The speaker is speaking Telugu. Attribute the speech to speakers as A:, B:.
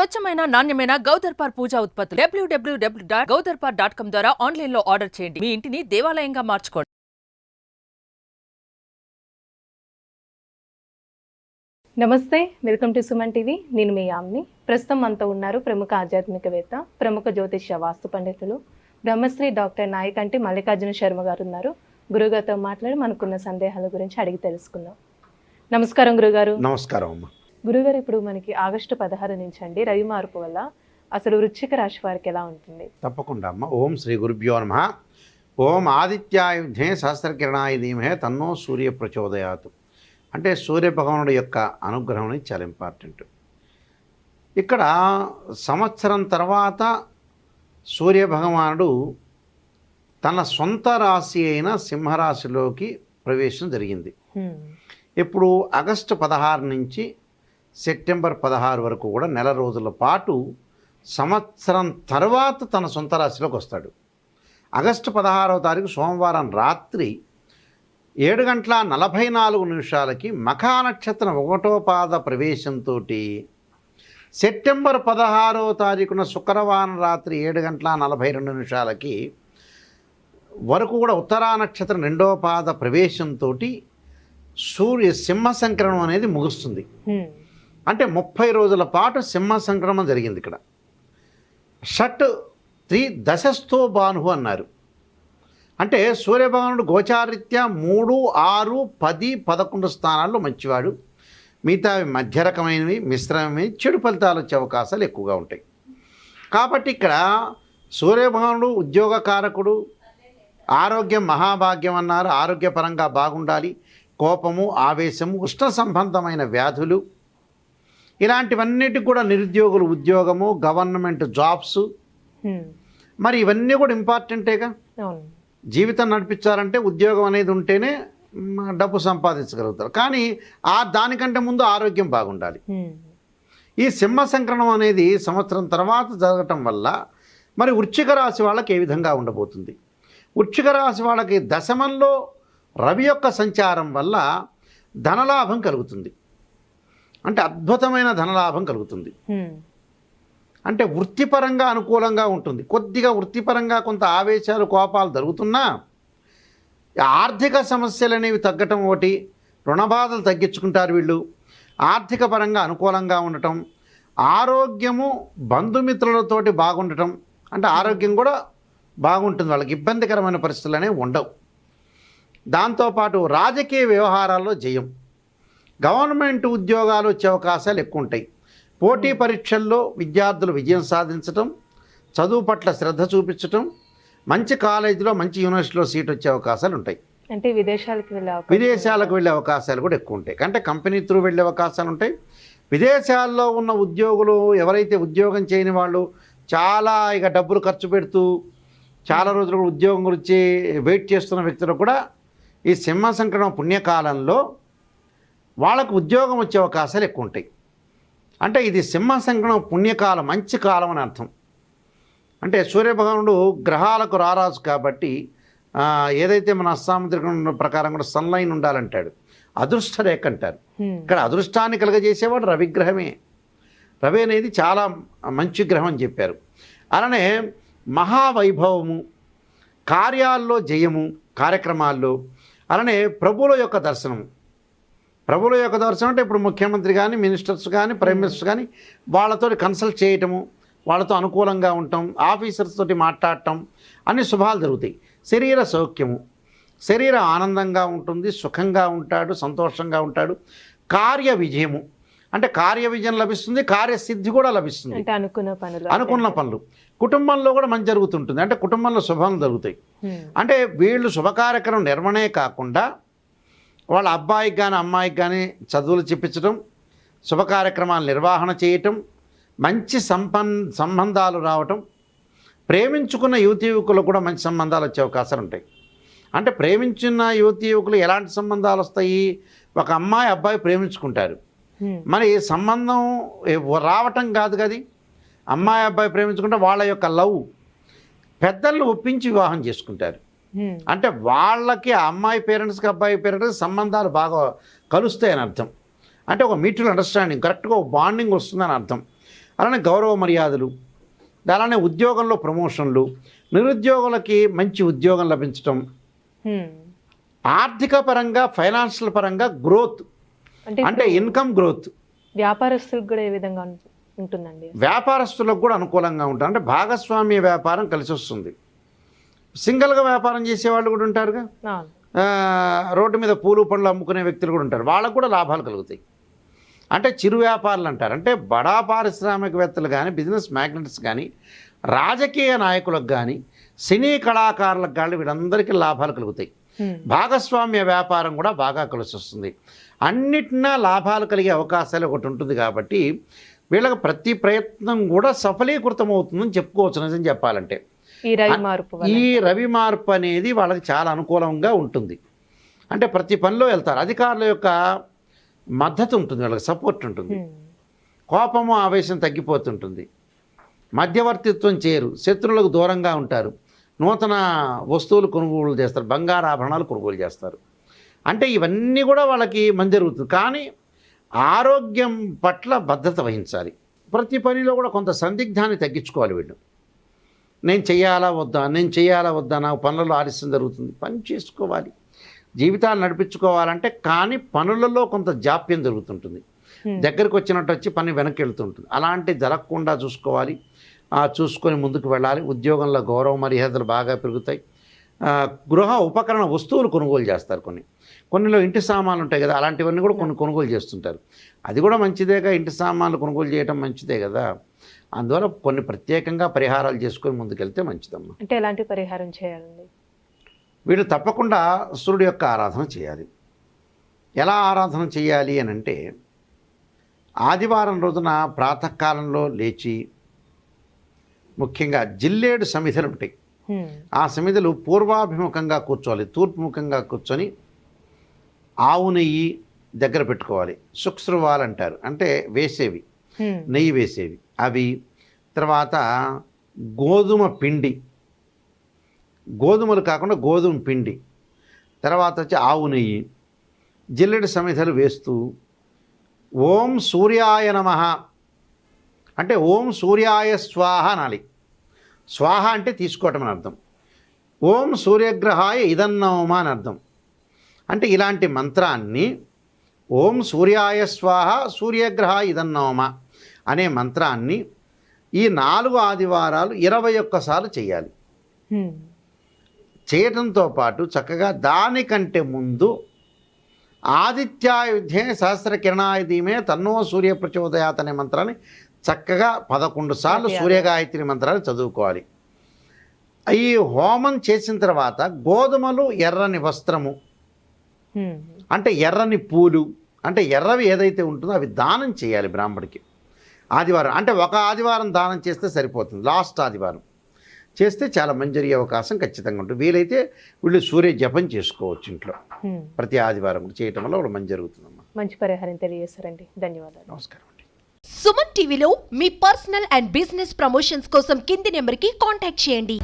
A: స్వచ్ఛమైన నాణ్యమైన గౌదర్పార్ పూజా ఉత్పత్తులు www.gaudarpar.com ద్వారా ఆన్లైన్ లో ఆర్డర్ చేయండి. మీ ఇంటిని దేవాలయంగా మార్చుకోండి.
B: నమస్తే, వెల్కమ్ టు సుమన్ టీవీ. నేను మీ యామ్ని. ప్రస్తుతం మనతో ఉన్నారు ప్రముఖ ఆధ్యాత్మికవేత్త, ప్రముఖ జ్యోతిష్య వాస్తు పండితులు బ్రహ్మశ్రీ డాక్టర్ నాయకంటి మల్లికార్జున శర్మ గారు ఉన్నారు. గురుగారితో మాట్లాడి మనకున్న సందేహాల గురించి అడిగి తెలుసుకుందాం. నమస్కారం గురుగారు.
C: నమస్కారం అమ్మ.
B: గురుగారు, ఇప్పుడు మనకి ఆగస్టు 16 నుంచి అండి రవి మార్పు వల్ల అసలు వృశ్చిక రాశి వారికి ఎలా ఉంటుంది?
C: తప్పకుండా అమ్మ. ఓం శ్రీ గురుభ్యో నమః. ఓం ఆదిత్యాయ విద్మహే సహస్రకిరణాయ ధీమహి తన్నో సూర్య ప్రచోదయాత్. అంటే సూర్య భగవానుడి యొక్క అనుగ్రహం అనేది చాలా ఇంపార్టెంట్. ఇక్కడ సంవత్సరం తర్వాత సూర్య భగవానుడు తన సొంత రాశి అయిన సింహరాశిలోకి ప్రవేశం జరిగింది. ఇప్పుడు ఆగస్టు 16 నుంచి సెప్టెంబర్ 16 వరకు కూడా నెల రోజుల పాటు సంవత్సరం తర్వాత తన సొంత రాశిలోకి వస్తాడు. ఆగస్టు 16వ తారీఖు సోమవారం రాత్రి 7:44 మఖా నక్షత్రం 1వ పాద ప్రవేశంతో సెప్టెంబర్ 16వ తారీఖున శుక్రవారం రాత్రి 7:42 వరకు కూడా ఉత్తరా నక్షత్రం 2వ పాద ప్రవేశంతో సూర్య సింహ సంక్రమణం అనేది ముగుస్తుంది. అంటే 30 రోజుల పాటు సింహ సంక్రమణం జరిగింది. ఇక్కడ షట్ 3 దశస్థో భాను అన్నారు. అంటే సూర్యభగవానుడు గోచారీత్యా 3, 6, 10, 11 స్థానాల్లో మంచివాడు. మిగతా మధ్య రకమైనవి, మిశ్రమమైనవి, చెడు ఫలితాలు వచ్చే అవకాశాలు ఎక్కువగా ఉంటాయి. కాబట్టి ఇక్కడ సూర్యభగవానుడు ఉద్యోగకారకుడు, ఆరోగ్యం మహాభాగ్యం అన్నారు. ఆరోగ్యపరంగా బాగుండాలి. కోపము, ఆవేశము, ఉష్ణ సంబంధమైన వ్యాధులు ఇలాంటివన్నిటికి కూడా నిరుద్యోగులు ఉద్యోగము, గవర్నమెంట్ జాబ్స్, మరి ఇవన్నీ కూడా ఇంపార్టెంటేగా. జీవితం నడిపించాలంటే ఉద్యోగం అనేది ఉంటేనే డబ్బు సంపాదించగలుగుతారు. కానీ దానికంటే ముందు ఆరోగ్యం బాగుండాలి. ఈ సింహ సంక్రమణం అనేది సంవత్సరం తర్వాత జరగటం వల్ల మరి వృశ్చిక రాశి వాళ్ళకి ఏ విధంగా ఉండబోతుంది? వృశ్చిక రాశి వాళ్ళకి దశమంలో రవి యొక్క సంచారం వల్ల ధనలాభం కలుగుతుంది. అంటే అద్భుతమైన ధనలాభం కలుగుతుంది. అంటే వృత్తిపరంగా అనుకూలంగా ఉంటుంది. కొద్దిగా వృత్తిపరంగా కొంత ఆవేశాలు, కోపాలు జరుగుతున్నా ఆర్థిక సమస్యలు అనేవి తగ్గటం, ఒకటి రుణబాధలు తగ్గించుకుంటారు వీళ్ళు. ఆర్థిక పరంగా అనుకూలంగా ఉండటం, ఆరోగ్యము బంధుమిత్రులతోటి బాగుండటం, అంటే ఆరోగ్యం కూడా బాగుంటుంది. వాళ్ళకి ఇబ్బందికరమైన పరిస్థితులు అనేవి ఉండవు. దాంతోపాటు రాజకీయ వ్యవహారాల్లో జయం, గవర్నమెంట్ ఉద్యోగాలు వచ్చే అవకాశాలు ఎక్కువ ఉంటాయి. పోటీ పరీక్షల్లో విద్యార్థులు విజయం సాధించటం, చదువు పట్ల శ్రద్ధ చూపించటం, మంచి కాలేజీలో మంచి యూనివర్సిటీలో సీట్ వచ్చే అవకాశాలు ఉంటాయి.
B: అంటే విదేశాలకు
C: వెళ్ళే అవకాశాలు కూడా ఎక్కువ ఉంటాయి. అంటే కంపెనీ త్రూ వెళ్ళే అవకాశాలు ఉంటాయి. విదేశాల్లో ఉన్న ఉద్యోగులు, ఎవరైతే ఉద్యోగం చేయని వాళ్ళు, చాలా ఇక డబ్బులు ఖర్చు పెడుతూ చాలా రోజులు ఉద్యోగం గురించి వెయిట్ చేస్తున్న వ్యక్తులు కూడా ఈ సింహ సంక్రమణ పుణ్యకాలంలో వాళ్ళకు ఉద్యోగం వచ్చే అవకాశాలు ఎక్కువ ఉంటాయి. అంటే ఇది సింహ సంక్రమణ పుణ్యకాలం, మంచి కాలం అని అర్థం. అంటే సూర్యభగవానుడు గ్రహాలకు రారాజు కాబట్టి ఏదైతే మన అస్సాముద్రికం ప్రకారం కూడా సన్లైన్ ఉండాలంటాడు. అదృష్ట రేఖ అంటారు. ఇక్కడ అదృష్టాన్ని కలగజేసేవాడు రవిగ్రహమే. రవి అనేది చాలా మంచి గ్రహం అని చెప్పారు. అలానే మహావైభవము, కార్యాల్లో జయము, కార్యక్రమాల్లో, అలానే ప్రభువుల యొక్క దర్శనము. ప్రభువుల యొక్క దర్శనం అంటే ఇప్పుడు ముఖ్యమంత్రి కానీ, మినిస్టర్స్ కానీ, ప్రైమ్ మినిస్టర్ కానీ వాళ్ళతో కన్సల్ట్ చేయటము, వాళ్ళతో అనుకూలంగా ఉండటం, ఆఫీసర్స్ తోటి మాట్లాడటం, అన్ని శుభాలు జరుగుతాయి. శరీర సౌఖ్యము, శరీరం ఆనందంగా ఉంటుంది, సుఖంగా ఉంటాడు, సంతోషంగా ఉంటాడు. కార్య విజయము, అంటే కార్య విజయం లభిస్తుంది, కార్యసిద్ధి కూడా లభిస్తుంది. అనుకున్న పనులు కుటుంబంలో కూడా మంచి జరుగుతుంటుంది. అంటే కుటుంబంలో శుభాలు జరుగుతాయి. అంటే వీళ్ళు శుభకార్యక్రమం నిర్వహణే కాకుండా వాళ్ళ అబ్బాయికి కానీ అమ్మాయికి కానీ చదువులు చెప్పించడం, శుభకార్యక్రమాలు నిర్వహణ చేయటం, మంచి సంబంధాలు రావటం, ప్రేమించుకున్న యువతీ యువకులు కూడా మంచి సంబంధాలు వచ్చే అవకాశాలు ఉంటాయి. అంటే ప్రేమించిన యువతీ యువకులు ఎలాంటి సంబంధాలు వస్తాయి? ఒక అమ్మాయి అబ్బాయి ప్రేమించుకుంటారు, మరి సంబంధం రావటం కాదు కది. అమ్మాయి అబ్బాయి ప్రేమించుకుంటే వాళ్ళ యొక్క లవ్ పెద్దలను ఒప్పించి వివాహం చేసుకుంటారు. అంటే వాళ్ళకి అమ్మాయి పేరెంట్స్కి అబ్బాయి పేరెంట్స్కి సంబంధాలు బాగా కలుస్తాయని అర్థం. అంటే ఒక మ్యూచువల్ అండర్స్టాండింగ్, కరెక్ట్గా ఒక బాండింగ్ వస్తుందని అర్థం. అలానే గౌరవ మర్యాదలు, అలానే ఉద్యోగంలో ప్రమోషన్లు, నిరుద్యోగులకి మంచి ఉద్యోగం లభించడం, ఆర్థిక పరంగా ఫైనాన్షియల్ పరంగా గ్రోత్, అంటే ఇన్కమ్ గ్రోత్.
B: వ్యాపారస్తులకు కూడా ఏ విధంగా ఉంటుందండి?
C: వ్యాపారస్తులకు కూడా అనుకూలంగా ఉంటుంది. అంటే భాగస్వామ్య వ్యాపారం కలిసి వస్తుంది. సింగిల్గా వ్యాపారం చేసేవాళ్ళు కూడా ఉంటారుగా, రోడ్డు మీద పూలు పండ్లు అమ్ముకునే వ్యక్తులు కూడా ఉంటారు, వాళ్ళకు కూడా లాభాలు కలుగుతాయి. అంటే చిరు వ్యాపారులు అంటారు. అంటే బడా పారిశ్రామికవేత్తలు కానీ, బిజినెస్ మ్యాగ్నెట్స్ కానీ, రాజకీయ నాయకులకు కానీ, సినీ కళాకారులకు కానీ వీళ్ళందరికీ లాభాలు కలుగుతాయి. భాగస్వామ్య వ్యాపారం కూడా బాగా కలిసి వస్తుంది. అన్నిటినా లాభాలు కలిగే అవకాశాలు ఒకటి ఉంటుంది కాబట్టి వీళ్ళకి ప్రతి ప్రయత్నం కూడా సఫలీకృతం అవుతుందని చెప్పుకోవచ్చు. నిజం చెప్పాలంటే ఈ రవి మార్పు అనేది వాళ్ళకి చాలా అనుకూలంగా ఉంటుంది. అంటే ప్రతి పనిలో వెళ్తారు. అధికారుల యొక్క మద్దతు ఉంటుంది, వాళ్ళకి సపోర్ట్ ఉంటుంది, కోపము ఆవేశం తగ్గిపోతుంటుంది, మధ్యవర్తిత్వం చేయరు, శత్రువులకు దూరంగా ఉంటారు, నూతన వస్తువులు కొనుగోలు చేస్తారు, బంగారు ఆభరణాలు కొనుగోలు చేస్తారు. అంటే ఇవన్నీ కూడా వాళ్ళకి మంచి జరుగుతుంది. కానీ ఆరోగ్యం పట్ల భద్రత వహించాలి. ప్రతి పనిలో కూడా కొంత సందిగ్ధాన్ని తగ్గించుకోవాలి. వీళ్ళు నేను చేయాలా వద్దా, నా పనులలో ఆలస్యం జరుగుతుంది, పని చేసుకోవాలి, జీవితాలు నడిపించుకోవాలంటే. కానీ పనులలో కొంత జాప్యం జరుగుతుంటుంది, దగ్గరికి వచ్చినట్టు వచ్చి పని వెనక్కి వెళ్తుంటుంది. అలాంటి జరగకుండా చూసుకోవాలి, చూసుకొని ముందుకు వెళ్ళాలి. ఉద్యోగంలో గౌరవ మర్యాదలు బాగా పెరుగుతాయి. గృహ ఉపకరణ వస్తువులు కొనుగోలు చేస్తారు. కొన్నిలో ఇంటి సామాన్లు ఉంటాయి కదా, అలాంటివన్నీ కూడా కొన్ని కొనుగోలు చేస్తుంటారు. అది కూడా మంచిదేగా, ఇంటి సామాన్లు కొనుగోలు చేయడం మంచిదే కదా. అందువల్ల కొన్ని ప్రత్యేకంగా పరిహారాలు చేసుకొని ముందుకెళ్తే మంచిదమ్మా.
B: అంటే ఎలాంటి పరిహారం చేయాలండి?
C: వీళ్ళు తప్పకుండా సూర్యుడి యొక్క ఆరాధన చేయాలి. ఎలా ఆరాధన చేయాలి అని అంటే, ఆదివారం రోజున ప్రాతకాలంలో లేచి ముఖ్యంగా జిల్లేడు సమిధలు ఉంటాయి, ఆ సమిధలు పూర్వాభిముఖంగా కూర్చోవాలి, తూర్పుముఖంగా కూర్చొని ఆవు నెయ్యి దగ్గర పెట్టుకోవాలి. శుక్రవాలు అంటారు, అంటే వేసేవి, నెయ్యి వేసేవి అవి. తర్వాత గోధుమ పిండి, గోధుమలు కాకుండా గోధుమ పిండి, తర్వాత వచ్చి ఆవు నెయ్యి, జిల్లెడు సమిధలు వేస్తూ ఓం సూర్యాయ నమః అంటే ఓం సూర్యాయ స్వాహ అనాలి. స్వాహ అంటే తీసుకోవటం అని అర్థం. ఓం సూర్యగ్రహాయ ఇదన్నోమ అని అర్థం. అంటే ఇలాంటి మంత్రాన్ని ఓం సూర్యాయ స్వాహ సూర్యగ్రహాయ ఇదన్నోమ అనే మంత్రాన్ని ఈ 4 ఆదివారాలు 21 సార్లు చేయాలి. చేయటంతో పాటు చక్కగా దానికంటే ముందు ఆదిత్యాయుధ్యే సహస్రకిరణాయ ధీమే తన్నో సూర్య ప్రచోదయాత్ అనే మంత్రాన్ని చక్కగా 11 సార్లు సూర్యగాయత్రి మంత్రాన్ని చదువుకోవాలి. ఈ హోమం చేసిన తర్వాత గోధుమలు, ఎర్రని వస్త్రము, అంటే ఎర్రని పూలు, అంటే ఎర్రవి ఏదైతే ఉంటుందో అవి దానం చేయాలి బ్రాహ్మడికి. ఆదివారం అంటే ఒక ఆదివారం దానం చేస్తే సరిపోతుంది, లాస్ట్ ఆదివారం చేస్తే చాలా మంచి జరిగే అవకాశం ఖచ్చితంగా ఉంటుంది. వీలైతే వీళ్ళు సూర్య జపం చేసుకోవచ్చు ఇంట్లో ప్రతి ఆదివారం కూడా చేయటం వల్ల కూడా మంచి జరుగుతుందమ్మా.
B: మంచి పరిహారం తెలియజేస్తారండి, ధన్యవాదాలు.
C: నమస్కారం అండి.
D: సుమన్ టీవీలో మీ పర్సనల్ అండ్ బిజినెస్ ప్రమోషన్స్ కోసం కింది నెంబర్కి కాంటాక్ట్ చేయండి.